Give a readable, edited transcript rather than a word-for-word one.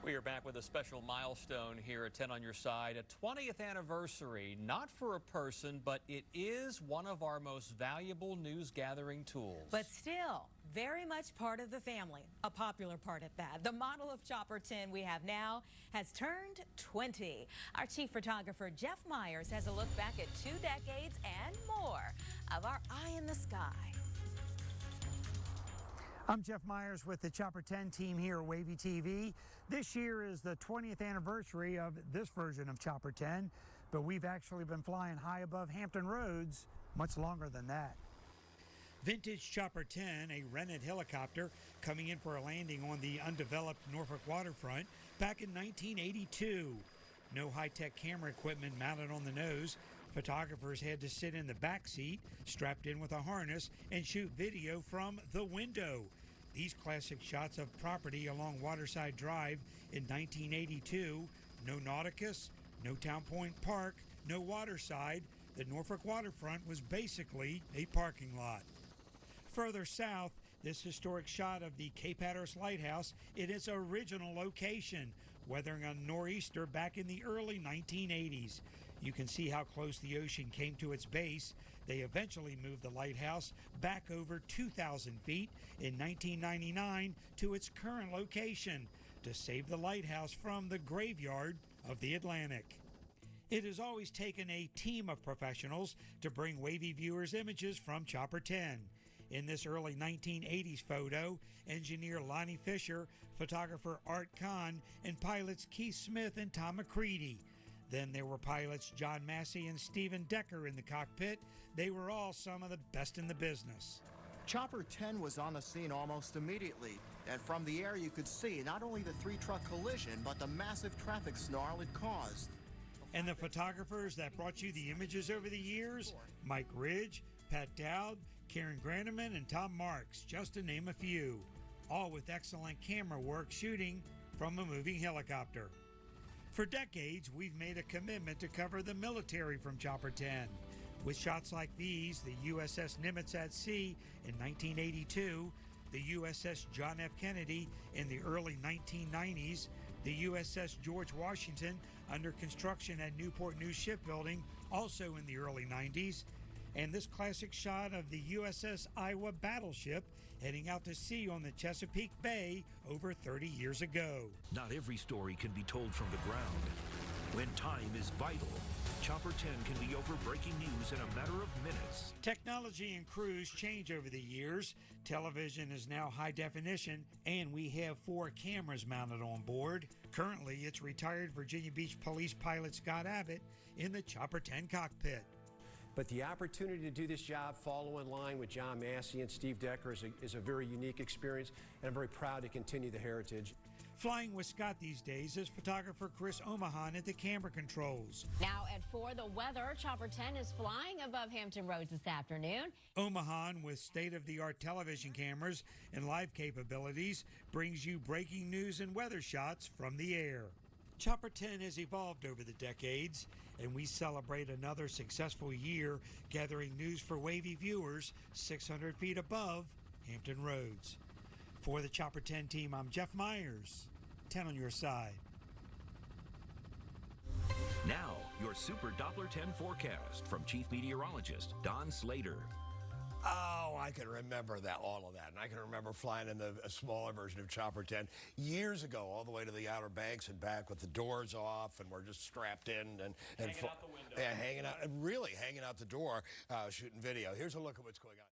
We are back with a special milestone here at 10 on your side, a 20th anniversary, not for a person, but it is one of our most valuable news gathering tools. But still, very much part of the family, a popular part at that. The model of Chopper 10 we have now has turned 20. Our chief photographer, Jeff Myers, has a look back at 2 decades and more of our eye in the sky. I'm Jeff Myers with the Chopper 10 team here at WAVY TV. This year is the 20th anniversary of this version of Chopper 10, but we've actually been flying high above Hampton Roads much longer than that. Vintage Chopper 10, a rented helicopter coming in for a landing on the undeveloped Norfolk waterfront back in 1982. No high-tech camera equipment mounted on the nose. Photographers had to sit in the back seat, strapped in with a harness, and shoot video from the window. These classic shots of property along Waterside Drive in 1982. No Nauticus, no Town Point Park, no Waterside. The Norfolk waterfront was basically a parking lot. Further south, this historic shot of the Cape Hatteras Lighthouse in its original location, weathering a nor'easter back in the early 1980s. You can see how close the ocean came to its base. They eventually moved the lighthouse back over 2,000 feet in 1999 to its current location to save the lighthouse from the graveyard of the Atlantic. It has always taken a team of professionals to bring WAVY viewers images from Chopper 10. In this early 1980s photo, engineer Lonnie Fisher, photographer Art Kahn, and pilots Keith Smith and Tom McCready. Then there were pilots John Massey and Stephen Decker in the cockpit. They were all some of the best in the business. Chopper 10 was on the scene almost immediately, and from the air you could see not only the 3-truck collision, but the massive traffic snarl it caused. And the photographers that brought you the images over the years? Mike Ridge, Pat Dowd, Karen Granneman, and Tom Marks, just to name a few. All with excellent camera work shooting from a moving helicopter. For decades, we've made a commitment to cover the military from Chopper 10. With shots like these, the USS Nimitz at sea in 1982, the USS John F. Kennedy in the early 1990s, the USS George Washington under construction at Newport News Shipbuilding also in the early 90s, and this classic shot of the USS Iowa battleship heading out to sea on the Chesapeake Bay over 30 years ago. Not every story can be told from the ground. When time is vital, Chopper 10 can be over breaking news in a matter of minutes. Technology and crews change over the years. Television is now high definition, and we have 4 cameras mounted on board. Currently, it's retired Virginia Beach Police pilot Scott Abbott in the Chopper 10 cockpit. But the opportunity to do this job, follow in line with John Massey and Steve Decker, is a very unique experience, and I'm very proud to continue the heritage. Flying with Scott these days is photographer Chris Omahan at the camera controls. Now at 4, the weather. Chopper 10 is flying above Hampton Roads this afternoon. Omahan, with state-of-the-art television cameras and live capabilities, brings you breaking news and weather shots from the air. Chopper 10 has evolved over the decades, and we celebrate another successful year gathering news for WAVY viewers 600 feet above Hampton Roads. For the Chopper 10 team, I'm Jeff Myers, 10 on your side. Now, your Super Doppler 10 forecast from Chief Meteorologist Don Slater. Oh, I can remember that, all of that. And I can remember flying in a smaller version of Chopper 10 years ago, all the way to the Outer Banks and back with the doors off, and we're just strapped in and hanging out the window. Yeah, hanging out the door, shooting video. Here's a look at what's going on.